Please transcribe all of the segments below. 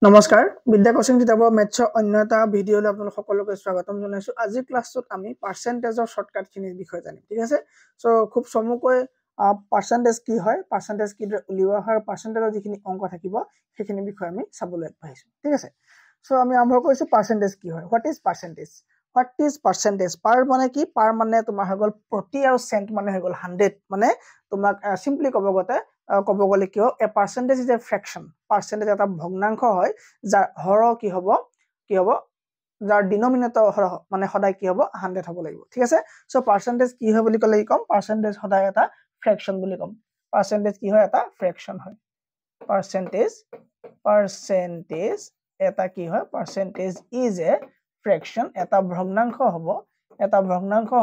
নমস্কাৰ বিদ্যা কোচিং কিতাপৰ মেথছৰ অন্য এটা ভিডিঅ'লৈ আপোনালোক সকলোকে স্বাগতম জনাইছো। আজি ক্লাছটোত আমি পাৰ্চেন্টেজৰ শৰ্টকাট খিনিৰ বিষয়ে জানিম, ঠিক আছে। সো খুব চমুকৈ পাৰ্চেন্টেজ কি হয়, পাৰ্চেন্টেজ কি উলিওৱা হয়, পাৰ্চেন্টেজৰ যিখিনি অংক থাকিব সেইখিনি বিষয়ে আমি চাবলৈ আগবাঢ়িছো, ঠিক আছে। সো আমি আৰম্ভ কৰিছো পাৰ্চেন্টেজ কি হয়। What is percentage? What is percentage? Per মানে কি? পাৰ মানে তোমাৰ হৈ গ'ল প্ৰতি, আৰু চেণ্ট মানে হৈ গ'ল 100। মানে তোমাক সিম্পলি ক'ব গ'লে কি এ পাৰ্চেন্টেজ ইজ এ ফ্ৰেকশন। পাৰ্চেন্টেজ এটা ভগ্নাংশ হয় যাৰ হৰ কি হ'ব যাৰ ডিনমিনেটৰ মানে সদায় কি হ'ব 100 হ'ব লাগিব, ঠিক আছে। সো পাৰ্চেন্টেজ কি হয় বুলি ক'লে কম, পাৰ্চেন্টেজ সদায় এটা ফ্ৰেকশন বুলি কম। পাৰ্চেন্টেজ কি হয়? এটা ফ্ৰেকশন হয়। পাৰ্চেন্টেজ এটা কি হয়? পাৰ্চেন্টেজ ইজ এ ফ্ৰেকশন, এটা ভগ্নাংশ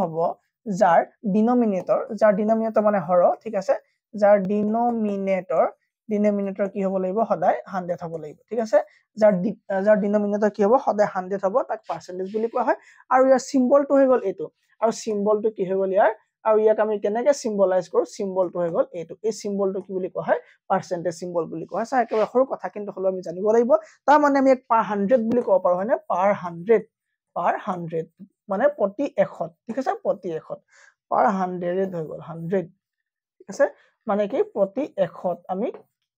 হ'ব যাৰ ডিনমিনেটৰ মানে হৰ, ঠিক আছে, যাৰ ডিনমিনেটৰ কি হ'ব লাগিব? সদায় 100 হ'ব লাগিব, ঠিক আছে। যাৰ ডিনমিনেটৰ কি হ'ব? সদায় 100 হ'ব, তাক পাৰ্চেন্টেজ বুলি কোৱা হয়। আৰু ইয়াৰ চিম্বলটো হৈ গ'ল এইটো, আৰু চিম্বলটো কি হৈ গ'ল ইয়াৰ, আৰু ইয়াক আমি কেনেকৈ চিম্বলাইজ কৰো, চিম্বলটো হৈ গ'ল এইটো। এই চিম্বলটো কি বুলি কোৱা হয়? পাৰ্চেন্টেজ চিম্বল বুলি কোৱা হয়। একেবাৰে সৰু কথা, কিন্তু হ'লেও আমি জানিব লাগিব। তাৰ মানে আমি এক পাৰ 100 বুলি ক'ব পাৰো, হয়নে? পাৰ 100 মানে প্ৰতি 100, ঠিক আছে, প্ৰতি 100 পাৰ 100 হৈ গ'ল 100, ঠিক আছে। মানে কি প্ৰতি 100 আমি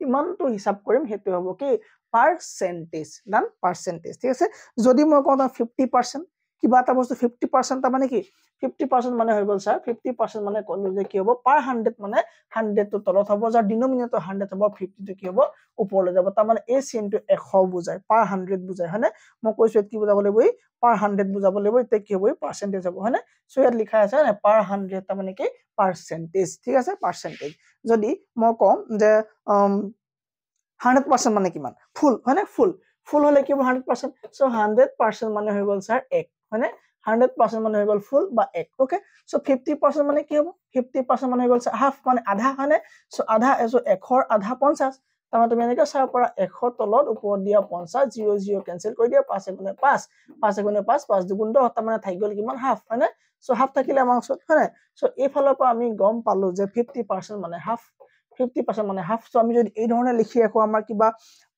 কিমানটো হিচাপ কৰিম, সেইটো হ'ব কি পাৰ্চেন্টেজ, নাম পাৰ্চেন্টেজ, ঠিক আছে। যদি মই কওঁ 50%, কিবা এটা বস্তু 50%, তাৰ মানে কি 50% মানে হৈ গ'ল স্যাৰ 50% মানে ক'লো যে কি হ'ব পাৰ 100 মানে 100 টো তলত হ'ব, যাৰ ডিনমিনেটৰ 100 হ'ব, 50 টো কি হ'ব ওপৰলৈ যাব। তাৰ মানে এই চিনটো 100 বুজায়, পাৰ 100 বুজায়, হয়নে? মই কৈছো কি বুজাব লাগিব? পাৰ 100 বুজাব লাগিব। এতিয়া কি হ'ব? পাৰ্চেন্টেজ হ'ব, হয়নে? সো ইয়াত লিখা আছে পাৰ 100, তাৰ মানে কি পাৰ্চেন্টেজ, ঠিক আছে, পাৰ্চেন্টেজ। যদি মই কওঁ যে 100% মানে কিমান? ফুল, হয়নে? ফুল হলে কি হ'ব 100%? সো 100% মানে হৈ গ'ল স্যাৰ 1, হয়নে? 100% মানে হৈ গ'ল ফুল বা 1, ওকে। সো 50% মানে কি হ'ব? 50% মানে হৈ গ'ল হাফ, মানে আধা, হয়নে? সো আধা, 100ৰ আধা 50। তাৰমানে তুমি এনেকৈ চাব পাৰা 100 তলত ওপৰত দিয়া 50, 0 0 কেনসেল কৰি দিয়া, 5 × 5, 5 × 5, 5 2 10, তাৰমানে থাকি গ'ল কিমান? হাফ, হয়নে? সো হাফ থাকিলে আমাৰ ওচৰত, হয়নে? সো এইফালৰ পৰা আমি গম পালো যে 50% মানে হাফ, 50% মানে হাফ। সো আমি যদি এই ধৰণে লিখি ৰাখো আমাৰ কিবা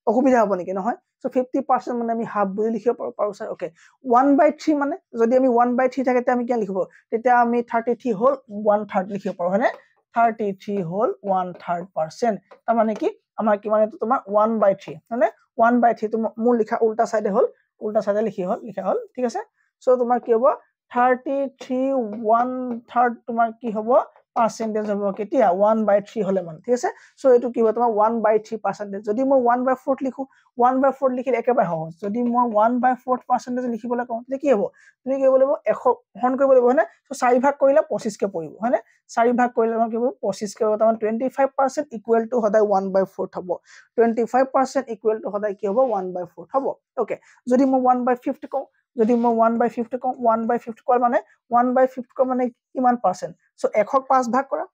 অসুবিধা হ'ব নেকি? নহয়। সো 50% মানে আমি হাফ বুলি লিখিব পাৰো স্যাৰ, ওকে। 1/3 মানে যদি আমি 1/3 থাকে তেতিয়া আমি কি লিখিব? তেতিয়া আমি 33 হ'ল 1/3 লিখিব পাৰো, হয়নে? 33 হ'ল 1/3%। তাৰ মানে কি আমাৰ কিমান? এইটো তোমাৰ 1/3, হয়নে? 1/3 টো মোৰ লিখা উল্টা সাইডে হ'ল, উল্টা সাইডে লিখা হ'ল, ঠিক আছে। সো তোমাৰ কি হ'ব 33 1/3 তোমাৰ কি হ'ব? পাৰ্চেন্টেজ হ'ব কেতিয়া? 1/3 হলে মানে, ঠিক আছে। সো এইটো কি হ'ব তোমাৰ 1/3%। যদি মই 1/4 লিখো, 1/4 লিখিলে একেবাৰে সহজ। যদি মই 1/4% লিখিবলৈ কওঁ তেতিয়া কি হ'ব? তুমি কি কৰিব লাগিব? 100 হৰণ কৰিব লাগিব, হয়নে? সো 4 ভাগ কৰিলে 25 কে পৰিব, হয়নে? 4 ভাগ কৰিলে আমাৰ কি হ'ব? 25 কে হ'ব। তাৰমানে 25% ইকুৱেল টু সদায় 1/4 হ'ব। 25% ইকুৱেল টু সদায় কি হ'ব? 1/4 হ'ব, ওকে। যদি মই 1/50 কওঁ, 1/50 কোৱা মানে 1/50 কোৱা মানে কিমান পাৰ্চেন্ট? সো 100ক 5 ভাগ কৰা,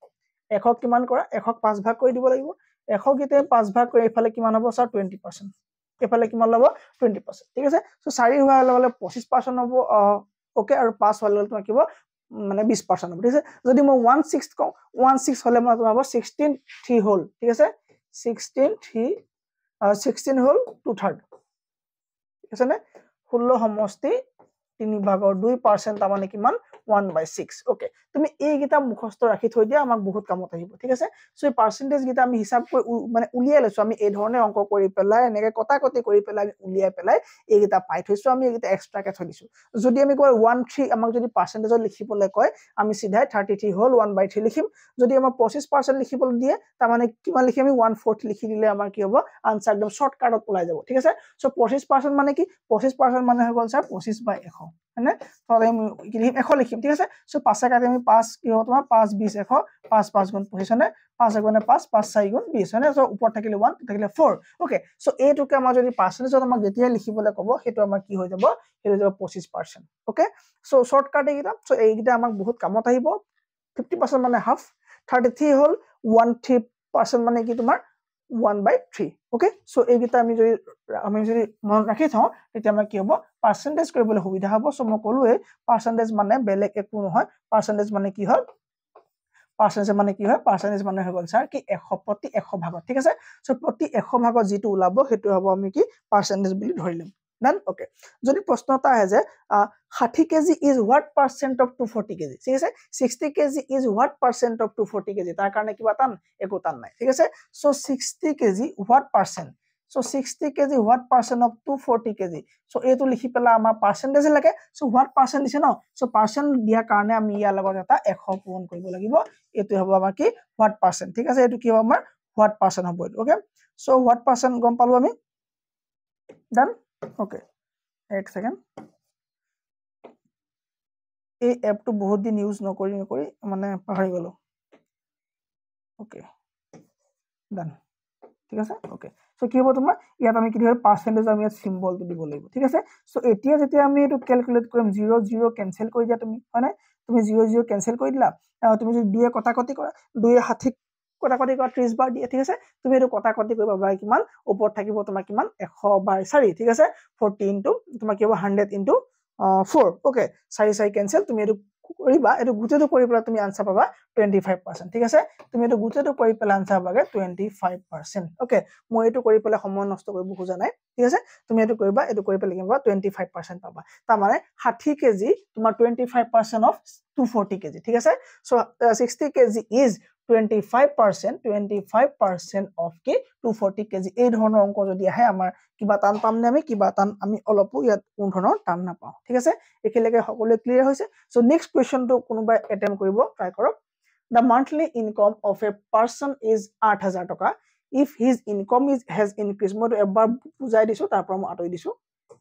100ক কিমান কৰা? 100ক 5 ভাগ কৰি দিব লাগিব। 100 গিতে 5 ভাগ কৰি এইফালে কিমান হ'ব স্যাৰ? 20%। এইফালে কিমান ল'ব? 20%, ঠিক আছে। সো 4 হোৱাৰ লগে লগে 25% হ'ব, ওকে। আৰু 5 হোৱাৰ লগে তোমাৰ কি হ'ব? মানে 20% হ'ব, ঠিক আছে। যদি মই 16 কওঁ, 16 হলে মই তোমাৰ হ'ব 16 হ'ল, ঠিক আছে। 16 হ'ল 2/3, ঠিক আছে নে? 16 সমষ্টি 3/2%, তাৰ মানে কিমান? 1/6, ওকে। তুমি এইকেইটা মুখস্থ ৰাখি থৈ দিয়া, আমাক বহুত কামত আহিব, ঠিক আছে। সো এই পাৰ্চেন্টেজ গিটা আমি হিচাপ কৰি মানে উলিয়াই লৈছো। আমি এই ধৰণে অংক কৰি পেলাই, এনেকে কটাকটি কৰি পেলাই আমি উলিয়াই পেলাই এইকেইটা পাই থৈছো। আমি এইকেইটা এক্সট্ৰাকে থৈ দিছো। যদি আমি কয় 1/3, আমাক যদি পাৰ্চেন্টেজত লিখিবলৈ কয়, আমি সিধাই 33 হ'ল 1/3 লিখিম। যদি আমাক 25% লিখিবলৈ দিয়ে, তাৰ মানে কিমান লিখিম? আমি 1/4 লিখি দিলে আমাৰ কি হ'ব? আনসাৰ একদম শৰ্টকাটত ওলাই যাব, ঠিক আছে। সো 25% মানে কি? 25% মানে হৈ গ'ল স্যাৰ 25/100, হয়নে? তাহলে আমি কি লিখিম? 100 লিখিম, ঠিক আছে। সো 5 কাটি আমি 5 কি হ'ব তোমাৰ? 5 20 100, 5 5 গুণ 25, হয়নে? 5 1 5, 5 4 গুণ 20, হয়নে? সো ওপৰত থাকিলে 1, থাকিলে 4, ওকে। সো এইটোকে আমাৰ যদি পাৰ্চেন্টেজত আমাক যেতিয়া লিখিবলৈ ক'ব, সেইটো আমাৰ কি হৈ যাব? সেইটো হৈ যাব 25%, ওকে। সো শৰ্টকাট এইকেইটা। সো এইকেইটা আমাক বহুত কামত আহিব। 50% মানে হাফ, 33 হ'ল 1/3% মানে কি তোমাৰ 1/3, ওকে। সো এইকেইটা আমি যদি মনত ৰাখি থওঁ, তেতিয়া আমাৰ কি হ'ব? পাৰ্চেন্টেজ কৰিবলৈ সুবিধা হ'ব। সো মই ক'লোৱে পাৰ্চেন্টেজ মানে বেলেগ একো নহয়। পাৰ্চেন্টেজ মানে কি হয়? পাৰ্চেন্টেজ মানে কি হয় পাৰ্চেন্টেজ মানে হৈ গ'ল স্যাৰ কি 100 প্ৰতি 100 ভাগত ঠিক আছে সো প্ৰতি 100 ভাগত যেটো ওলাব হেতু হ'ব আমি কি পাৰ্চেন্টেজ বুলি ধৰিলম দেন ওকে যদি প্ৰশ্ন এটা আহে যে 60 KG is what percent of 240 KG ঠিক আছে 60 KG is what percent of 240 KG তাৰ কাৰণে কিবা টান একো টান নাই ঠিক আছে so 60 KG what percent so 60 kg what percent of 240 kg so এটো লিখি পেলা আমাৰ পাৰ্সেন্টেজ লাগে so what percent দিছে ন so পাৰ্সেন্ট দিয়া কাৰণে আমি ইয়াৰ লগত এটা 100 পূৰণ কৰিব লাগিব এটো হ'ব আমাৰ কি what percent ঠিক আছে এটো কি হ'ব আমাৰ what percent হ'ব ওকে so what percent গম পালো আমি ডান ওকে এক সেকেন্ড এই এপটো বহুত দিন ইউজ নকৰি মানে পাহৰি গলো ওকে ডান ঠিক আছে ওকে সো কি হ'ব তোমাৰ ইয়াত আমি কি ধৰ পার্সেন্টেজ আমি ইয়াত সিম্বলটো দিব লাগিব ঠিক আছে সো এতিয়া যেতিয়া আমি এটো ক্যালকুলেট কৰিম 0 0 ক্যান্সেল কৰি দিয়া তুমি হয় না তুমি 0 0 ক্যান্সেল কৰি দিলা তুমি যদি 2 কটাকটি কৰা 2 60 কটাকটি কৰা 30 বাৰ দিয়া ঠিক আছে তুমি এটো কটাকটি কৰিবা বাই কিমান ওপৰত থাকিব তোমাৰ কিমান 100 বাই 4 ঠিক আছে 40 ইনটু তোমাৰ কি হ'ব 100 ইনটু 4 ওকে 4 4 ক্যান্সেল তুমি এটো কৰিবা এটো গুটেটো কৰি পেলা তুমি আনসাৰ পাবা 25% ঠিক আছে তুমি এটো গুটেটো কৰি পেলা আনসাৰ পাবা 25% ওকে মই এটো কৰি পেলা সময় নষ্ট কৰিব খোজা নাই ঠিক আছে তুমি এটো কৰিবা এটো কৰি পেলা কিবা 25% পাবা তাৰ মানে 60 কেজি তোমাৰ 25% অফ 240 কেজি ঠিক আছে সো 60 কেজি ইজ 25% of কি 240 কেজি এই ধৰণৰ অংক যদি আহে আমাৰ কিবা টান পাম নে আমি কিবা টান আমি অলপো ইয়াত কোন ধৰণৰ টান না পাও ঠিক আছে একেলগে সকলো ক্লিয়াৰ হৈছে সো নেক্সট কোৱেশ্চনটো কোনোবাই এটেম্প কৰিব ট্ৰাই কৰক the monthly income of a person is 8000 টকা if his income has increased মই এবাৰ বুজাই দিছো তাৰ পৰা মই আতৰি দিছো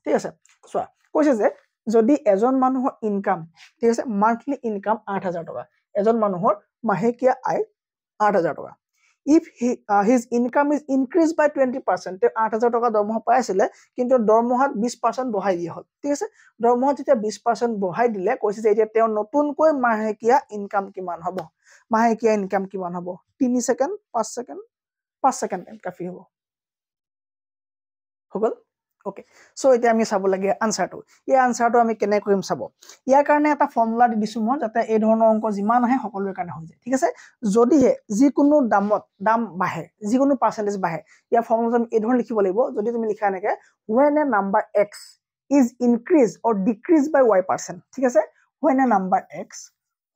ঠিক আছে সোৱা কৈছে যে যদি এজন মানুহৰ ইনকাম ঠিক আছে মান্থলি ইনকাম 8000 টকা এজন মানুহৰ মাহেকীয়া আয় 8000 টকা if his income is increased by 20% তে 8000 টকা দৰমহা পাই আছিল কিন্তু দৰমহাত 20% বঢ়াই দিয়া হল ঠিক আছে দৰমহাত যেতিয়া 20% বঢ়াই দিলে কৈছে যে এতিয়া তেওঁ নতুনকৈ মাহেকীয়া ইনকাম কিমান হ'ব মাহেকীয়া ইনকাম কিমান হ'ব 3 সেকেন্ড 5 সেকেন্ড 5 সেকেন্ড কাফি হ'ব হগল ওকে সো এতিয়া আমি চাব লাগে আনসারটো এই আনসারটো আমি কেনে কৰিম চাব ইয়াৰ কাৰণে এটা ফৰ্মুলা দি দিছো মই যাতে এই ধৰণৰ অংক যিমান আহে সকলোৰ কাৰণে হৈ যায় ঠিক আছে যদিহে যিকোনো দাম বাঢ়ে যিকোনো পাৰ্সেন্টেজ বাঢ়ে ইয়াৰ ফৰ্মুলা আমি এই ধৰণৰ লিখিব লাগিব যদি তুমি লিখা এনেকে when a number x is increased or decreased by y%, ঠিক আছে when a number x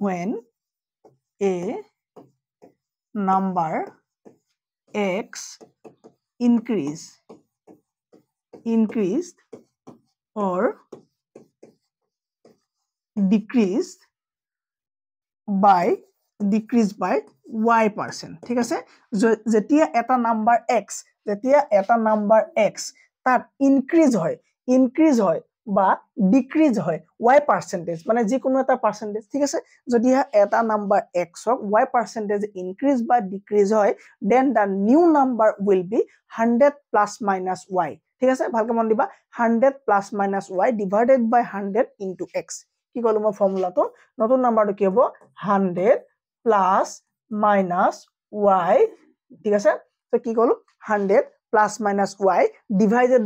when a number x increased or decreased by y%, ঠিক আছে যেতিয়া এটা নাম্বার x তাত ইনক্রিজ হয় বা ডিক্রিজ হয় y পার্সেন্টেজ মানে যে কোনো এটা পার্সেন্টেজ ঠিক আছে যদি এটা নাম্বার x হক y পার্সেন্টেজ ইনক্রিজ বা ডিক্রিজ হয় then the new number will be 100 plus minus y ঠিক আছে ভালকে মন দিবা 100 plus minus y divided by 100 into x কি কলো মই ফর্মুলাটো নতুন নাম্বারটো কি হ'ব 100 প্লাস মাইনাস y ঠিক আছে তো কি কলো 100 plus minus y divided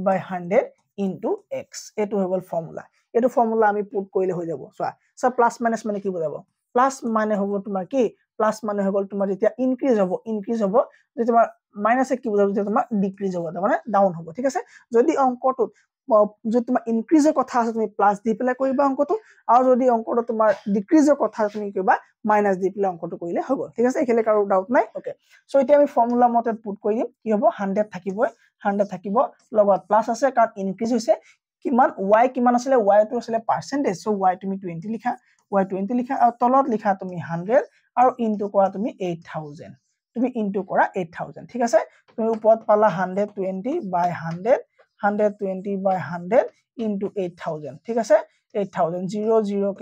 by 100 into x এটো হৈ গল ফর্মুলা এটো ফর্মুলা আমি পুট কৰিলে হৈ যাব সোয়া সব প্লাস মাইনাস মানে কি বুজাব প্লাস মানে হ'ব তোমাৰ কি প্লাস মানে হৈ গল তোমাৰ যেতিয়া ইনক্ৰিজ হ'ব যে তোমাৰ মাইনাসে কি বুজাব যে তোমাৰ ডিক্রিজ হ'ব মানে ডাউন হ'ব ঠিক আছে যদি অঙ্কটো যদি তোমাৰ ইনক্ৰিজৰ কথা আছে তুমি প্লাস দি পেলাই কৰিবা অঙ্কটো আৰু যদি অঙ্কটো তোমাৰ ডিক্ৰিজৰ কথা তুমি কৰিবা মাইনাস দি পেলাই অঙ্কটো কৰিলে হ'ব ঠিক আছে এখানে কাৰো ডাউট নাই ওকে সো এতিয়া আমি ফৰ্মুলা মতে পুট কৰি দিম কি হ'ব 100 থাকিব লগত প্লাস আছে কাৰণ ইনক্ৰিজ হৈছে কিমান y কিমান আছিল y টো আছিল পাৰ্সেন্টেজ সো y তুমি 20 লিখা আৰু তলত লিখা তুমি 100 আৰু ইনটু কৰা তুমি 8000 তুমি ইনটু কৰা 8000 ঠিক আছে তুমি ওপৰত পালা 120 বাই 120 by 100 into 8000 ঠিক আছে 8000 0 0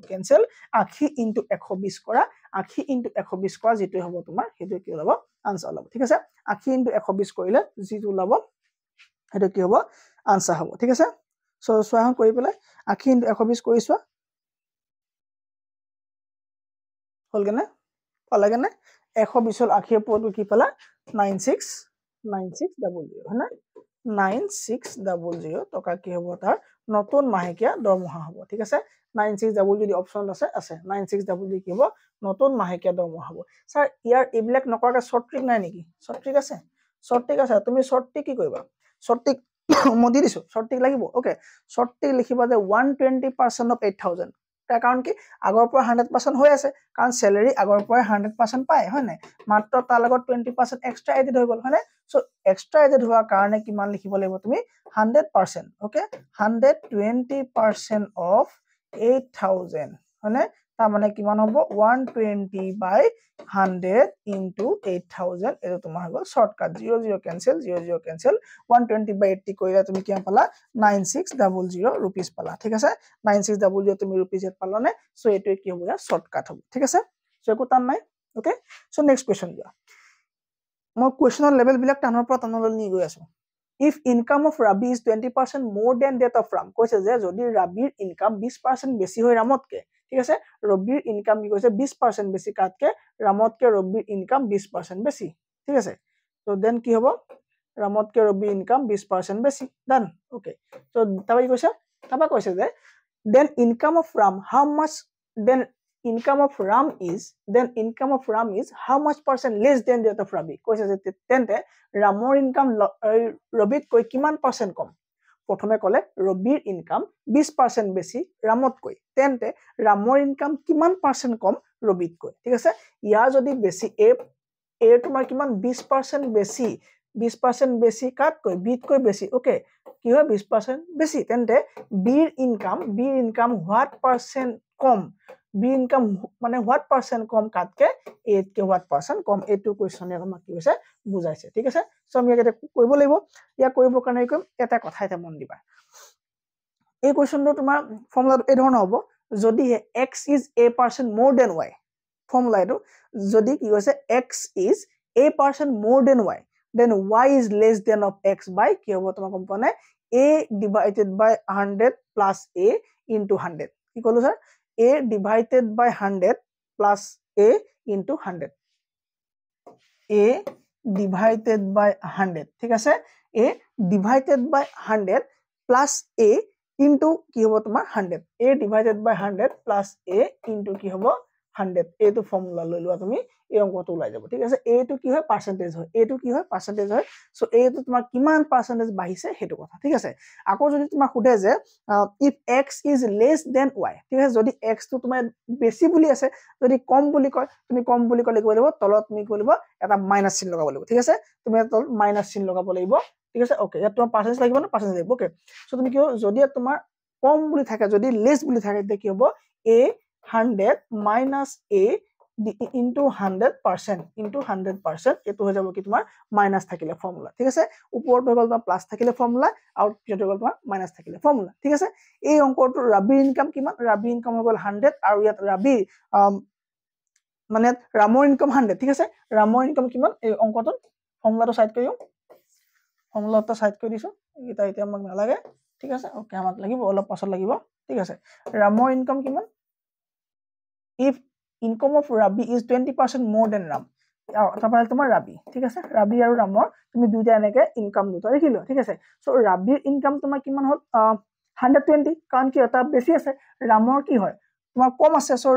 cancel 80 into 120 কৰা 80 into 120 কৰা যেটো হ'ব তোমাৰ হেতু কি হ'ব আনসাৰ হ'ব ঠিক আছে 80 into 120 কৰিলে যেটো হ'ব হেতু কি হ'ব আনসাৰ হ'ব ঠিক আছে সো সোয়াহন কৰি পেলাই 80 into 120 কৰিছো হলগেনে পালাগেনে 120 হল 80 পৰটো কি পালা 9600 হনা 9600 টকা কি হ'ব তাৰ নতুন মাহেকীয়া দৰমহা হ'ব ঠিক আছে 9600 যদি অপশন আছে 9600 কি হ'ব নতুন মাহেকীয়া দৰমহা হ'ব স্যাৰ ইয়াৰ এইবিলাক নকৰাকে শৰ্ট ট্ৰিক নাই নেকি শৰ্ট ট্ৰিক আছে তুমি শৰ্ট ট্ৰিক কি কৰিবা শৰ্ট ট্ৰিক মই দি দিছো শৰ্ট ট্ৰিক লাগিব ওকে শৰ্ট ট্ৰিক লিখিবা যে 120% of 8000 তাৰ কাৰণ কি আগৰ পৰা 100% হৈ আছে কাৰণ স্যালাৰি আগৰ পৰা 100% পায় হয় নাই মাত্ৰ তাৰ লগত 20% এক্সট্ৰা এডেড হৈ গল হয়নে সো এক্সট্ৰা এডেড হোৱাৰ কাৰণে কিমান লিখিব লাগিব তুমি 100% ওকে 120% of 8000 হয়নে তাৰ মানে কিমান হ'ব 120 by 100 into 8000 এটো তোমাৰ হ'ব শৰ্টকাট 00 কেনসেল 00 কেনসেল 120 by 80 কৰিলে তুমি কিমান পালা 9600 rupees পালা ঠিক আছে 9600 তুমি rupees পালা নে সো এটো কি হ'ব ইয়া শৰ্টকাট হ'ব ঠিক আছে সো একো টান নাই ওকে সো নেক্সট কোৱেশ্চন দিয়া মই কোৱেশ্চনৰ লেভেল বিলাক টানৰ পৰা টানলৈ নি গৈ আছো if income of Rabi is 20% more than that of Ram কৈছে যে যদি ৰাবিৰ ইনকাম 20% বেছি হয় ৰামতকে ঠিক আছে ৰবিৰ ইনকাম কি কৈছে 20% বেছি কাটকে ৰামতকে ৰবিৰ ইনকাম 20% বেছি ঠিক আছে তো দেন কি হ'ব ৰামতকে ৰবিৰ ইনকাম 20% বেছি ডান ওকে তো তাবা কি কৈছে যে then income of Ram how much then income of Ram is how much percent less than that of Rabi কৈছে যে তেন্তে ৰামৰ ইনকাম ৰবিত কৈ কিমান পাৰ্সেন্ট কম প্ৰথমে কলে ৰবিৰ ইনকাম 20% বেছি ৰামত কৈ তেন্তে ৰামৰ ইনকাম কিমান পাৰ্সেন্ট কম ৰবিত কৈ ঠিক আছে ইয়াৰ যদি বেছি এ তোমাৰ কিমান 20% বেছি 20% বেছি কাট কৈ বিত কৈ বেছি ওকে কি হয় 20% বেছি তেন্তে বিৰ ইনকাম what percent কম বি ইনকাম মানে what percent কম কাটকে এত কে what percent কম এটো কোৱেশ্চনে আমাক কি হৈছে বুজাইছে ঠিক আছে সো আমি এটা কৰিব লাগিব ইয়া কৰিব কাৰণে কম এটা কথা এটা মন দিবা এই কোৱেশ্চনটো তোমাৰ ফৰ্মুলাটো এই ধৰণৰ হ'ব যদি x is a% more than y formula এটো যদি কি হৈছে x is a% more than y then y is less than of x by কি হ'ব তোমাক গম পোৱা নাই a divided by 100 plus a into 100 কি কলো sir a divided by 100 plus a into 100 a divided by 100 ঠিক আছে a divided by 100 plus a into কি হ'ব তোমাৰ 100 a divided by 100 plus a into কি হ'ব 100 এটো ফর্মুলা লৈ লোৱা তুমি এই অংকটো ওলাই যাব ঠিক আছে এটো কি হয় পার্সেন্টেজ হয় এটো কি হয় পার্সেন্টেজ হয় সো এটো তোমাৰ কিমান পার্সেন্টেজ বাঢ়িছে হেতু কথা ঠিক আছে আকৌ যদি তোমাক খুদে যে if x is less than y ঠিক আছে যদি x টো তোমাৰ বেছি বুলি আছে যদি কম বুলি কয় তুমি কম বুলি কলে কি কৰিব তলত তুমি কি কৰিব এটা মাইনাস চিন লগাব লাগিব ঠিক আছে তুমি তল মাইনাস চিন লগাব লাগিব ঠিক আছে ওকে ইয়াত তোমাৰ পাৰ্সেন্টেজ লাগিব না পাৰ্সেন্টেজ লাগিব ওকে সো তুমি কি যদি তোমাৰ কম বুলি থাকে যদি লেস বুলি থাকে তে কি হ'ব a 100 minus a into 100% এটো হৈ যাব কি তোমাৰ মাইনাস থাকিলে ফৰ্মুলা ঠিক আছে ওপৰত হৈ গল তোমাৰ প্লাস থাকিলে ফৰ্মুলা আৰু পিছত হৈ গল তোমাৰ মাইনাস থাকিলে ফৰ্মুলা ঠিক আছে এই অংকটো ৰাবিৰ ইনকাম কিমান ৰাবিৰ ইনকাম হৈ গল 100 আৰু ইয়াত ৰাবিৰ মানে ৰামৰ ইনকাম 100 ঠিক আছে ৰামৰ ইনকাম কিমান এই অংকটো ফৰ্মুলাটো সাইড কৰিও ফৰ্মুলাটো সাইড কৰি দিছো এটা এতিয়া আমাক নালাগে ঠিক আছে ওকে আমাক লাগিব অলপ পাছত লাগিব ঠিক আছে ৰামৰ ইনকাম কিমান if income of Rabi is 20% more than Ram তারপরে তোমার রাবি ঠিক আছে রাবি আৰু ৰামৰ তুমি দুইটা এনেকে ইনকাম দুটা দেখিলো ঠিক আছে সো ৰাবিৰ ইনকাম তোমাৰ কিমান হল 120 কাৰণ কি এটা বেছি আছে ৰামৰ কি হয় তোমাৰ কম আছে সো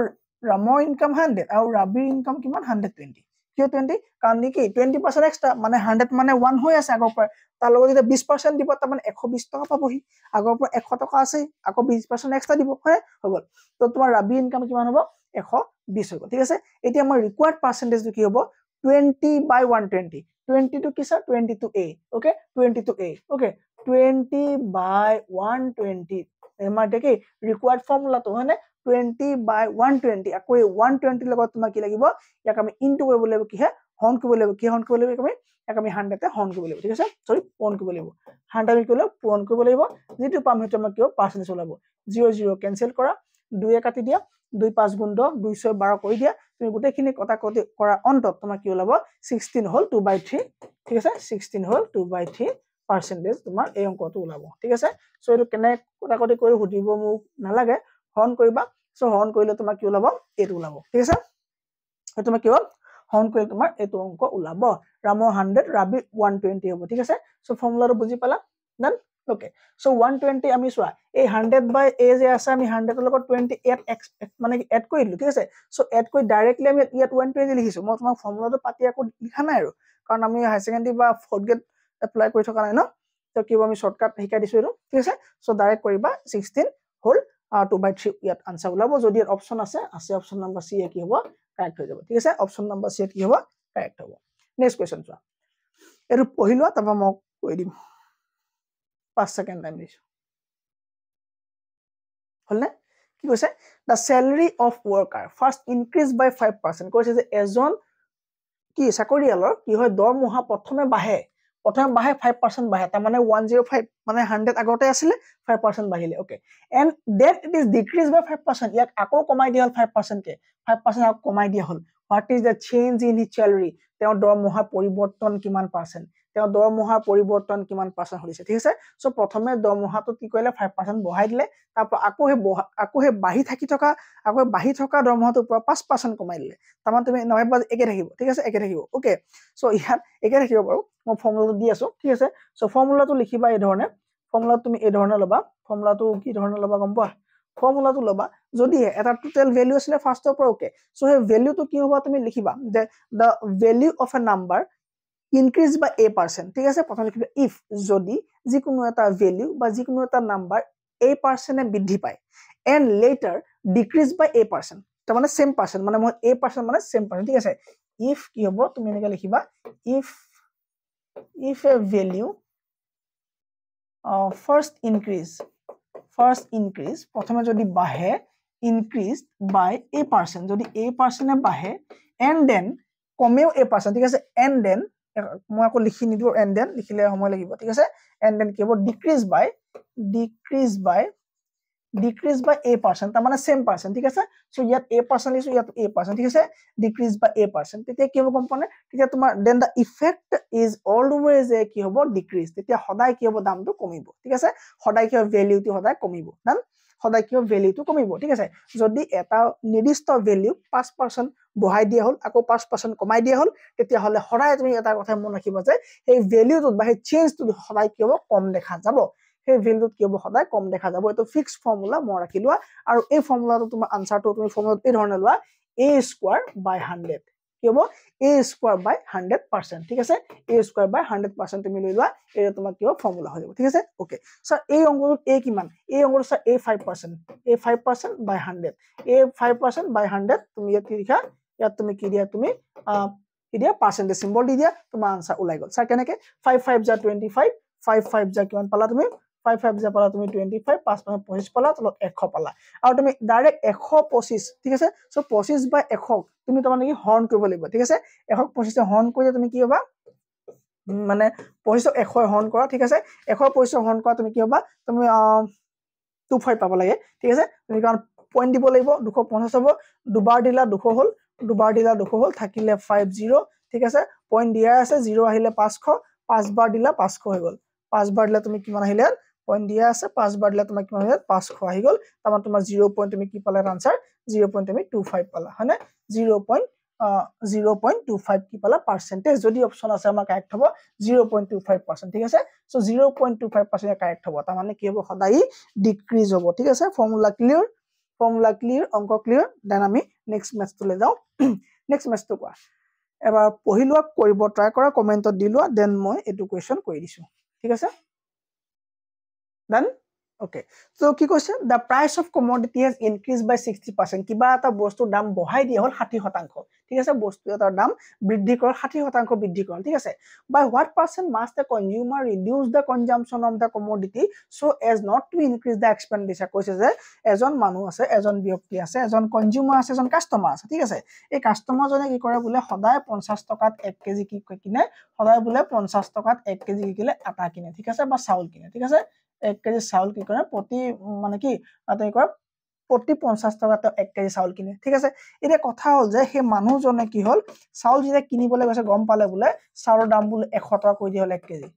ৰামৰ ইনকাম 100 আৰু ৰাবিৰ ইনকাম কিমান 120 কিয় 20 কাৰণ কি 20% এক্সট্ৰা মানে 100 মানে 1 হৈ আছে আগৰ পৰা তাৰ লগত যদি 20% দিব তাৰ মানে 120 টকা পাবহি আগৰ পৰা 100 টকা আছে আকৌ 20% এক্সট্ৰা দিব হয় হৈ গল তো তোমাৰ ৰাবি ইনকাম কিমান হ'ব 120 হৈ গল ঠিক আছে এতিয়া আমাৰ ৰিকোয়াৰ্ড পার্সেন্টেজ কি হ'ব 20 by 120 20 to কি sir 20 to a okay 20 to a okay 20 by 120 এমাৰ দেখি ৰিকোয়াৰ্ড ফৰ্মুলা তো হয়নে 20 by 120 আকৌ 120 লগত তোমাক কি লাগিব ইয়াক আমি ইনটু কৰিব লাগিব কি হে হৰণ কৰিব লাগিব কি হৰণ কৰিব লাগিব ইয়াক আমি 100 তে হৰণ কৰিব লাগিব ঠিক আছে সৰি পূৰণ কৰিব লাগিব 100 আমি কলো পূৰণ কৰিব লাগিব যেটো পাম হেতু আমাক কি পাৰ্সেন্টেজ ওলাব 00 কেনসেল কৰা 2 কাটি দিয়া 2 5 গুণ 10 212 কৰি দিয়া তুমি গুটেখিনি কটা কটি কৰা অন্তত তোমাৰ কি ওলাব 16 হল 2/3 ঠিক আছে 16 হল 2/3 পার্সেন্টেজ তোমাৰ এই অংকটো ওলাব ঠিক আছে সো এটো কেনে কটা কটি কৰি হুদিব মোক নালাগে হৰণ কৰিবা সো হৰণ কৰিলে তোমাৰ কি ওলাব এটো ওলাব ঠিক আছে এটো তোমাৰ কি হ'ল হৰণ কৰিলে তোমাৰ এটো অংক ওলাব ৰামৰ 100 ৰাবি 120 হ'ব ঠিক আছে সো ফৰ্মুলাটো বুজি পালা দেন ওকে সো 120 আমি চোৱা এই 100 বাই a যে আছে আমি 100 ৰ লগত 20 ইয়াত মানে এড কৰি দিলো ঠিক আছে সো এড কৰি ডাইৰেক্টলি আমি ইয়াত 120 লিখিছো মই তোমাক ফৰ্মুলাটো পাতি আকৌ লিখা নাই আৰু কাৰণ আমি হাই সেকেন্ডাৰী বা ফৰ্থ গ্ৰেড এপ্লাই কৰি থকা নাই ন তো কিবা আমি শৰ্টকাট শিকাই দিছো এটো ঠিক আছে সো ডাইৰেক্ট কৰিবা 16 হোল 2/3 ইয়াত আনসাৰ ওলাব যদি ইয়াত অপচন আছে অপচন নম্বৰ সি কি হ'ব কাৰেক্ট হৈ যাব ঠিক আছে অপচন নম্বৰ সি কি হ'ব কাৰেক্ট হ'ব নেক্সট কোৱেশ্চন চোৱা এটো পঢ়িলো তাৰপা মই কৈ দিম 5 সেকেন্ড টাইম দিছো হলনে কি কৈছে the salary of worker first increase by 5% কৈছে যে এজন কি চাকৰিয়ালৰ কি হয় দৰমহা প্ৰথমে বাঢ়ে 5% বাঢ়ে তাৰ মানে 105 মানে 100 আগতে আছিল 5% বাঢ়িলে okay and then it is decreased by 5% ইয়াক আকৌ কমাই দিয়া হল 5% কে 5% আকৌ কমাই দিয়া হল what is the change in his salary তেওঁৰ দৰমহা পৰিৱৰ্তন কিমান পাৰ্সেন্ট তেওঁৰ দৰমহা পৰিৱৰ্তন কিমান পাৰ্সেন্ট হৈছে ঠিক আছে সো প্ৰথমে দৰমহাটো কি কৰিলে 5% বঢ়াই দিলে তাৰপৰ আকৌ হে বাঢ়ি থকা দৰমহাটো পুৰা 5% কমাই দিলে তাৰমান তুমি নভাবা একে থাকিব ঠিক আছে একে থাকিব ওকে সো ইয়াত একে থাকিব বাৰু মই ফৰ্মুলাটো দি আছো ঠিক আছে সো ফৰ্মুলাটো লিখিবা এই ধৰণে ফৰ্মুলা তুমি এই ধৰণে লবা ফৰ্মুলাটো কি ধৰণে লবা গম পোৱা ফৰ্মুলাটো লবা যদি এটা টোটাল ভ্যালু আছিল ফাৰ্ষ্টৰ পৰা ওকে সো হে ভ্যালুটো কি হ'ব তুমি লিখিবা যে the value of a number increase by a% ঠিক আছে প্ৰথম লিখিবা if যদি যিকোনো এটা ভ্যালু বা যিকোনো এটা নাম্বাৰ a% বৃদ্ধি পায় and later decrease by a% তাৰ মানে same percent মানে মই a% মানে same percent ঠিক আছে if কি হ'ব তুমি এনেকৈ লিখিবা if a value first increase প্ৰথমে যদি বাঢ়ে increased by a% যদি a% বাঢ়ে and then কমেও a% ঠিক আছে and then মই আকৌ লিখি নিদো and then লিখিলে সময় লাগিব ঠিক আছে and then কি হ'ব decrease by a% তাৰ মানে same percent ঠিক আছে সো ইয়াত a% লিখছো ইয়াত a% ঠিক আছে decrease by a% তেতিয়া কি হ'ব গম পানে তেতিয়া তোমাৰ then the effect is always কি হ'ব decrease তেতিয়া সদায় কি হ'ব দামটো কমিব ঠিক আছে সদায় কি হ'ব ভ্যালুটো সদায় কমিব দাম সদায় কি হ'ব ভ্যালুটো কমিব ঠিক আছে যদি এটা নিৰ্দিষ্ট ভ্যালু 5% বঢ়াই দিয়া হল আকৌ 5% কমাই দিয়া হল তেতিয়া হলে সদায় তুমি এটা কথা মন ৰাখিবা যে এই ভ্যালুটো বা এই চেঞ্জটো সদায় কি হ'ব কম দেখা যাব সেই ভ্যালুটো কি হ'ব সদায় কম দেখা যাব এটো ফিক্স ফৰ্মুলা মই ৰাখিলোৱা আৰু এই ফৰ্মুলাটো তোমাৰ আনসাৰটো তুমি ফৰ্মুলাটো এই ধৰণে লোৱা a²/100 কি হ'ব a²/100% ঠিক আছে a²/100% তুমি লৈ লোৱা এটা তোমাৰ কি হ'ব ফৰ্মুলা হৈ যাব ঠিক আছে ওকে স্যাৰ এই অংকটোত a কিমান এই অংকটো স্যাৰ a5% a5%/100 তুমি ইয়াত কি লিখা ইয়াত তুমি কি দিয়া তুমি কি দিয়া পাৰ্সেন্টেজ সিম্বল দি দিয়া তোমাৰ আনসাৰ ওলাই গল স্যাৰ কেনেকে 5 5 * 25 5 5 * কিমান পালা তুমি 5 5 * পালা তুমি 25 5 5 25 পালা তলত 100 পালা আৰু তুমি ডাইৰেক্ট 125 ঠিক আছে সো 25/100 তুমি তাৰমানে কি হৰ্ন কৰিব লাগিব ঠিক আছে 125 হৰ্ন কৰিলে তুমি কি হ'বা মানে 25 100 হৰ্ন কৰা ঠিক আছে 125 হৰ্ন কৰা তুমি কি হ'বা তুমি 25 পাব লাগে ঠিক আছে তুমি কাৰণ পইণ্ট দিব লাগিব 250 হ'ব দুবাৰ দিলা 200 হ'ল দুবাৰ দিলা 200 হ'ল থাকিলে 50 ঠিক আছে পইণ্ট দিয়া আছে 0 আহিলে 500 5 বাৰ দিলা 500 হৈ গল 5 বাৰ দিলা তুমি কিমান আহিলে পইণ্ট দিয়া আছে 5 বাৰ দিলা তোমাৰ কিমান আহিলে 500 আহি গল তাৰমানে তোমাৰ 0 পইণ্ট তুমি কি পালা আনসাৰ 0.25 পালা হয়নে 0.25 কি পালা পাৰ্সেন্টেজ যদি অপশন আছে আমাৰ কাৰেক্ট হ'ব 0.25% ঠিক আছে সো 0.25% কাৰেক্ট হ'ব তাৰ মানে কি হ'ব সদায় ডিক্ৰিজ হ'ব ঠিক আছে ফৰ্মুলা ক্লিয়াৰ অংক ক্লিয়াৰ দেন আমি নেক্সট মেথটো লৈ যাও নেক্সট মেথটো কোৱা এবাৰ পঢ়িলোৱা কৰিব ট্ৰাই কৰা কমেন্টত দিলোৱা দেন মই এটো কোৱেশ্চন কৰি দিছো ঠিক আছে দেন Okay, so কি কৈছে the price of commodity has increased by 60% কিবা এটা বস্তুৰ দাম বঢ়াই দিয়া হল 60% ঠিক আছে বস্তু এটাৰ দাম বৃদ্ধি কৰা 60% বৃদ্ধি কৰা ঠিক আছে by what percent must the consumer reduce the consumption of the commodity so as not to increase the expenditure কৈছে যে এজন মানুহ আছে এজন ব্যক্তি আছে এজন কনজিউমাৰ আছে এজন কাস্টমাৰ আছে ঠিক আছে এই কাস্টমাৰ জনে কি কৰে বোলে সদায় 50 টকাত 1 কেজি কি কিনে সদায় বোলে 50 টকাত 1 কেজি কিলে আটা কিনে ঠিক আছে বা চাউল কিনে ঠিক আছে 1 কেজি চাউল কি কৰে প্ৰতি মানে কি আটাই কৰে প্ৰতি 50 টকাতে 1 কেজি চাউল কিনে ঠিক আছে এটা কথা হল যে হে মানুহজনে কি হল চাউল যেতিয়া কিনিবলৈ গৈছে গম পালে বোলে চাউলৰ দাম বোলে 100 টকা কৈ দিয়া হল 1 কেজি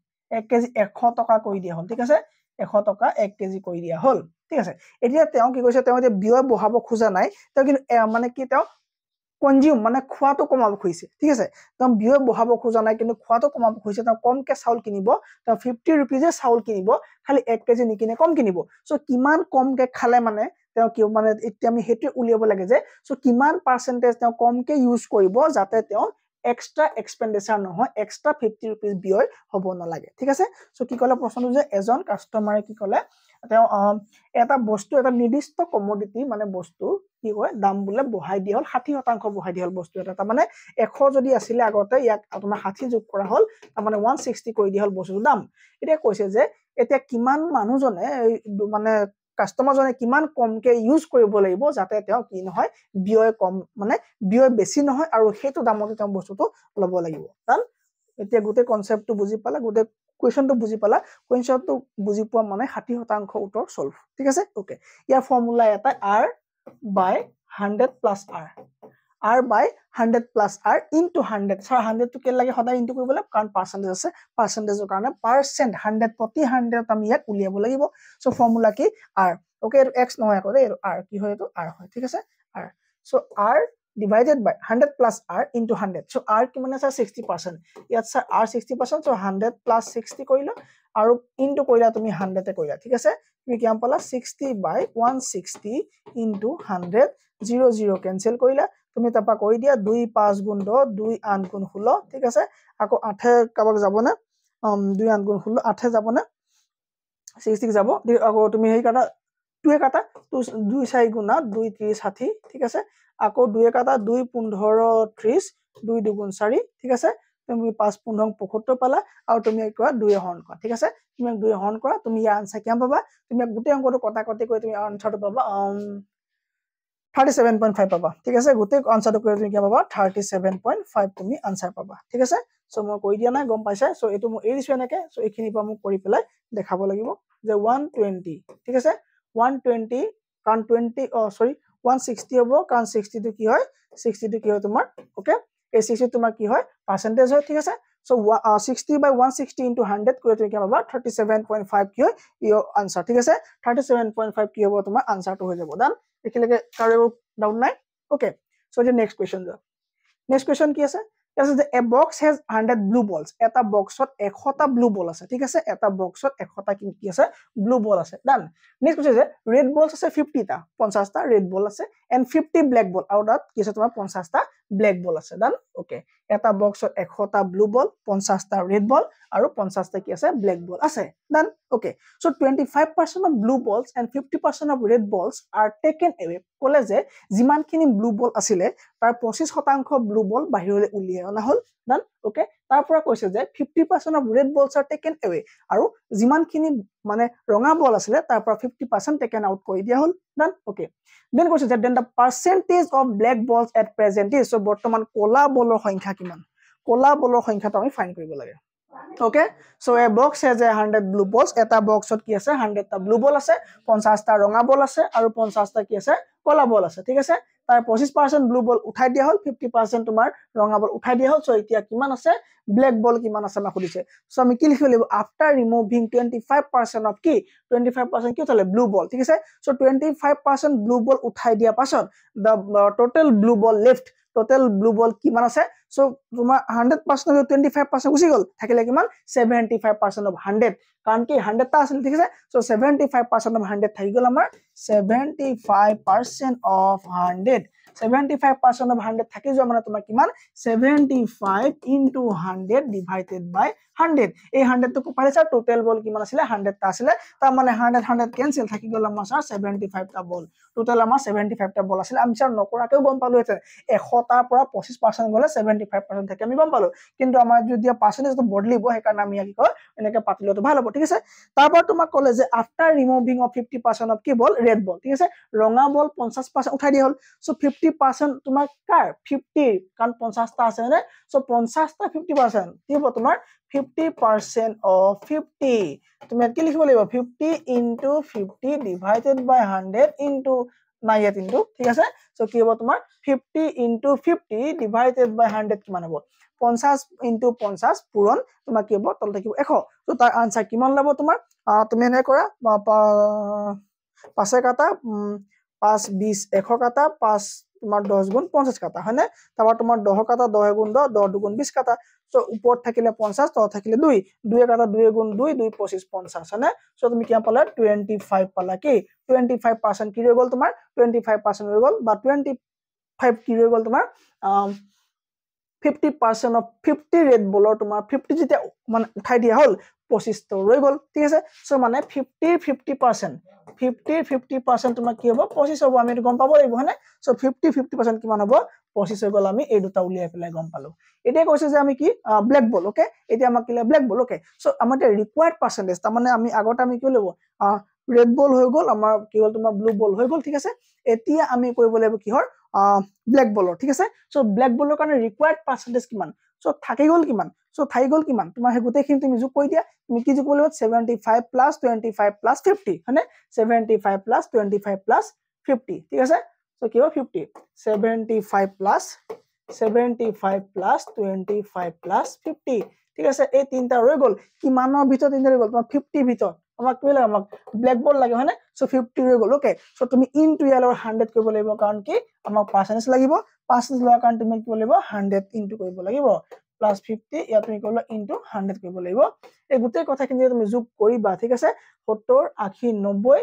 100 টকা কৈ দিয়া হল ঠিক আছে 100 টকা 1 কেজি কৈ দিয়া হল ঠিক আছে এতিয়া তেওঁ কি কৈছে তেওঁ এতিয়া ব্যয় বঢ়াব খোজা নাই তেওঁ কিন্তু মানে কি তেওঁ কনজিউম মানে খোৱাটো কমাব খুজিছে ঠিক আছে তেওঁ ব্যয় বঢ়াব খোজা নাই কিন্তু খোৱাটো কমাব খুজিছে তেওঁ কমকে চাউল কিনিব তেওঁ 50 रुपीज চাউল কিনিব খালি 1 কেজি নিকিনে কম কিনিব সো কিমান কমকে খালে মানে তেওঁ কি মানে এতিয়া আমি হেতু উলিয়াব লাগে যে সো কিমান পার্সেন্টেজ তেওঁ কমকে ইউজ কৰিব যাতে তেওঁ এক্সট্ৰা এক্সপেন্ডিচাৰ নহয় এক্সট্ৰা 50 रुपीज ব্যয় হ'ব নালাগে ঠিক আছে সো কি কলে প্ৰশ্নটো যে এজন কাস্টমাৰে কি কলে তেওঁ এটা বস্তু এটা নিৰ্দিষ্ট কমোডিটি মানে বস্তু কি হয় দাম বুলে বঢ়াই দিয়া হল 60% বঢ়াই দিয়া হল বস্তু এটা মানে 100 যদি আছিল আগতে ইয়াক আপোনাৰ 60 যোগ কৰা হল মানে 160 কৰি দিয়া হল বস্তুৰ দাম এতিয়া কৈছে যে এতিয়া কিমান মানুহজনে মানে কাস্টমাৰ জনে কিমান কমকে ইউজ কৰিব লাগিব যাতে তেওঁ কি নহয় ব্যয় কম মানে ব্যয় বেছি নহয় আৰু হেতু দামতে তেওঁ বস্তুটো লব লাগিব কাৰণ এতিয়া গোটে কনসেপ্টটো বুজি পালা গোটে কোৱেশ্চনটো বুজি পালা কোৱেশ্চনটো বুজি পোৱা মানে 60% উত্তৰ সলভ ঠিক আছে ওকে ইয়াৰ ফৰ্মুলা এটা r by 100 plus r by 100 plus r into 100 so 100 to কে লাগে সদায় ইনটু কৰিব লাগিব কাৰণ পাৰ্সেন্টেজ আছে পাৰ্সেন্টেজৰ কাৰণে পাৰ্সেন্ট 100 প্ৰতি 100 আমি ইয়াক উলিয়াব লাগিব সো ফৰ্মুলা কি r ওকে এটো x নহয় আকৌ এটো r কি হয় এটো r হয় ঠিক আছে r so r divided by 100 plus r into 100 so r কিমান আছে 60% ইয়াত স্যার r 60% so 100 plus 60 কৰিলা আৰু ইনটু কৰিলা তুমি 100 তে কৰিলা ঠিক আছে তুমি কিমান পালা 60 by 160 into 100 0 0 cancel কৰিলা তুমি তাপা কৈ দিয়া 2 5 গুণ 10 2 8 গুণ 16 ঠিক আছে আকৌ 8 কাবাক যাব না 2 8 গুণ 16 8 যাব না 60 যাব আকৌ তুমি হেই কাটা 2 কাটা 2 4 গুণা 2 30 60 ঠিক আছে আকৌ 2 কাটা 2 15 30 2 2 গুণ 4 ঠিক আছে তুমি 5 15 75 পালা আৰু তুমি কোৱা 2 হৰণ কৰা ঠিক আছে তুমি 2 হৰণ কৰা তুমি ইয়াৰ আনসাৰ কিমান পাবা তুমি গোটে অংকটো কটা কটি কৰি তুমি আনসাৰটো পাবা 37.5 পাবা ঠিক আছে গোটে আনসাৰটো কৰি তুমি কিমান পাবা 37.5 তুমি আনসাৰ পাবা ঠিক আছে সো মই কৈ দিয়া নাই গম পাইছা সো এটো মই এই দিছো এনেকে সো এখিনি পা মোক কৰি পেলাই দেখাব লাগিব যে 120 ঠিক আছে 120 কাৰণ 20 সৰি 160 হ'ব কাৰণ 60 টো কি হয় 60 টো কি হয় তোমাৰ ওকে এই 60 তোমাৰ কি হয় পাৰ্সেন্টেজ হয় ঠিক আছে সো 60 by 160 into 100 কৰি তুমি কি পাবা 37.5 কি হয় ইয়োৰ আনসাৰ ঠিক আছে 37.5 কি হ'ব তোমাৰ আনসাৰটো হৈ যাব ডান এখিলৈকে কাৰো ডাউট নাই ওকে সো যে নেক্সট কোৱেশ্চন যা নেক্সট কোৱেশ্চন কি আছে আছে যে a box has 100 blue balls এটা বক্সত 100টা ব্লু বল আছে ঠিক আছে এটা বক্সত 100টা কি আছে ব্লু বল আছে ডান নেক্সট কৈছে যে red balls আছে 50 টা 50 টা red ball আছে and 50 black ball আৰু তাত কি আছে তোমাৰ 50 টা black ball আছে ডান ওকে এটা বক্সত 100টা ব্লু বল 50 টা red ball আৰু 50 টা কি আছে black ball আছে ডান okay so 25% of blue balls and 50% of red balls are taken away কলে যে যিমানখিনি ব্লু বল আছিল তাৰ 25% ব্লু বল বাহিৰলৈ উলিয়াই অনা হল ডান ওকে তাৰ পৰা কৈছে যে 50% of red balls are taken away আৰু যিমানখিনি মানে ৰঙা বল আছিল তাৰ পৰা 50% taken out কৰি দিয়া হল ডান ওকে দেন কৈছে যে then the percentage of black balls at present is so বৰ্তমান কলা বলৰ সংখ্যা কিমান কলা বলৰ সংখ্যাটো আমি ফাইন্ড কৰিব লাগে okay so a box has a 100 blue balls eta boxত কি আছে 100 টা blue ball আছে 50 টা ৰঙা বল আছে আৰু 50 টা কি আছে কলা বল আছে ঠিক আছে তাৰ 25% blue ball উঠাই দিয়া হল 50% তোমাৰ ৰঙা বল উঠাই দিয়া হল সো এতিয়া কিমান আছে black ball কিমান আছে না খুদিছে সো আমি কি লিখিব লাগিব after removing 25% of কি 25% কি উঠালে blue ball ঠিক আছে সো 25% blue ball উঠাই দিয়া পাছত the total blue ball left total blue ball কিমান আছে সো তোমাৰ 100% of 25% গুছি গল থাকিলে কিমান 75% of 100 কাৰণ কি 100 টা আছিল ঠিক আছে সো 75% of 100 থাকি গল আমাৰ 75% of 100 75% of 100 থাকি যোৱা মানে তোমাৰ কিমান 75 into 100 divided by 100 এই 100 টো পাৰিছা টোটাল বল কিমান আছিল 100 টা আছিল তাৰ মানে 100 কেনসেল থাকি গল আমাৰ 75 টা বল টোটাল আমাৰ 75 টা বল আছিল আমি স্যাৰ নকৰাকেও গম পালো এতে 100 টাৰ পৰা 25% গলে 75% থাকে আমি গম পালো কিন্তু আমাৰ যদি পাৰ্সেন্টেজটো বদলিব হে কাৰণ আমি কি কয় এনেকে পাতিলেটো ভাল হ'ব ঠিক আছে তাৰপৰ তোমাক কলে যে আফটাৰ ৰিমুভিং অফ 50% অফ কি বল ৰেড বল ঠিক আছে ৰঙা বল 50% উঠাই দিয়া হল সো 50% তোমাৰ কাৰ 50 কাৰণ 50 টা আছে নে সো 50 টা 50% কি হ'ব তোমাৰ 50% of 50 তুমি কি লিখিব লাগিব 50 into 50 divided by 100 into না ইয়াত ইনটু ঠিক আছে সো কি হ'ব তোমাৰ 50 into 50 divided by 100 কিমান হ'ব 50 into 50 পূৰণ তোমাৰ কি হ'ব তল থাকিব 100 সো তাৰ আনসাৰ কিমান লব তোমাৰ তুমি এনে কৰা 5 কাটা 5 20 100 কাটা 5 তোমাৰ 10 গুণ 50 কাটা হয়নে তাৰপৰ তোমাৰ 10 কাটা 10 গুণ 10 10 দুগুণ 20 কাটা সো উপর থাকিলে 50 তল থাকিলে 2 2 কাটা 2 গুণ 2 2 25 50 হয়নে সো তুমি কি পালা 25 পালা কি 25% কি হৈ গল তোমাৰ 25% হৈ গল বা 25 কি হৈ গল তোমাৰ 50% of 50 red ball তোমাৰ 50 যেতিয়া মানে উঠাই দিয়া হল 25 তো ৰৈ গল ঠিক আছে সো মানে 50% তোমাৰ কি হ'ব 25 হ'ব আমি এটা গম পাব লাগিব হয়নে সো 50% কিমান হ'ব 25 হৈ গল আমি এই দুটা উলিয়াই পেলাই গম পালো এতিয়া কৈছে যে আমি কি ব্ল্যাক বল ওকে এতিয়া আমাক কিলে ব্ল্যাক বল ওকে সো আমাৰ ৰিকোয়াৰ্ড পাৰ্সেন্টেজ তাৰ মানে আমি আগতে আমি কি লব red ball হৈ গল আমাৰ কি হল তোমাৰ blue ball হৈ গল ঠিক আছে এতিয়া আমি কৰিব লাগিব কিহৰ ব্ল্যাক বলৰ ঠিক আছে সো ব্ল্যাক বলৰ কাৰণে ৰিকোয়াৰ্ড পাৰ্সেন্টেজ কিমান সো থাকি গল কিমান সো থাকি গল কিমান তোমাৰ হে গুটেখিনি তুমি যোগ কৰি দিয়া তুমি কি যোগ কৰিব 75 plus 25 plus 50 হয়নে 75 plus 25 plus 50 ঠিক আছে সো কি হ'ব 50 75 plus 25 plus 50 ঠিক আছে এই তিনটা ৰৈ গল কিমানৰ ভিতৰত তিনটা ৰৈ গল তোমাৰ 50 ভিতৰত আমাক কি লাগে আমাক ব্ল্যাক বল লাগে হয়নে সো 50 ৰৈ গল ওকে সো তুমি ইনটু ইয়াৰ 100 কৰিব লাগিব কাৰণ কি আমাক পাৰ্সেন্টেজ লাগিব পাৰ্সেন্টেজ লোৱাৰ কাৰণে তুমি কি কৰিব লাগিব 100 ইনটু কৰিব লাগিব প্লাস 50 ইয়াত তুমি কৰিলা ইনটু 100 কৰিব লাগিব এই গোটেই কথাখিনি তুমি যোগ কৰিবা ঠিক আছে 70 80 90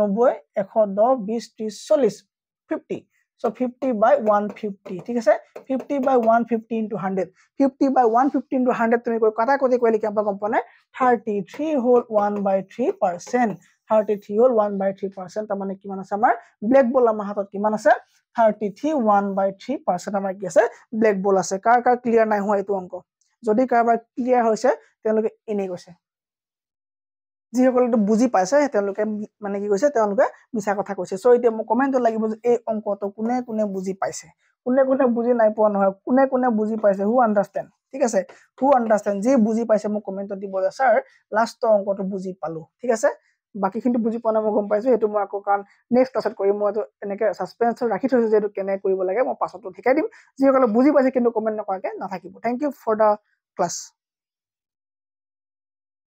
90 110 20 30 40 50 so 50 by 150 ঠিক আছে 50 by 150 into 100 50 by 150 into 100 তুমি কই কাটা কতি কইলে কি আপা কম্পনে 33 whole 1/3% 33 whole 1/3% তাৰ মানে কিমান আছে আমাৰ ব্ল্যাক বল আমাৰ হাতত কিমান আছে 33 1/3% আমাৰ কি আছে ব্ল্যাক বল আছে কাৰ ক্লিয়াৰ নাই হোৱা এটো অংক যদি কাৰবাৰ ক্লিয়াৰ হৈছে তেওঁলোকে এনে কৈছে যিসকলে বুজি পাইছে তেওঁলোকে মানে কি কৈছে তেওঁলোকে মিছা কথা কৈছে সো এতিয়া মোক কমেন্টত লাগিব যে এই অংকটো কোনে কোনে বুজি পাইছে কোনে কোনে বুজি নাই পোৱা নহয় কোনে কোনে বুজি পাইছে হু আন্ডাৰস্ট্যান্ড ঠিক আছে হু আন্ডাৰস্ট্যান্ড যি বুজি পাইছে মোক কমেন্টত দিব যে স্যাৰ লাষ্ট অংকটো বুজি পালো ঠিক আছে বাকি কিন্তু বুজি পোৱা নাই মই গম পাইছো এটো মই আকৌ কাৰণ নেক্সট ক্লাছত কৰিম মই তো এনেকে সাসপেন্স ৰাখি থৈছো যে এটো কেনে কৰিব লাগে মই পাছতো শিকাই দিম যিসকলে বুজি পাইছে কিন্তু কমেন্ট নকৰাকে নাথাকিব thank you for the class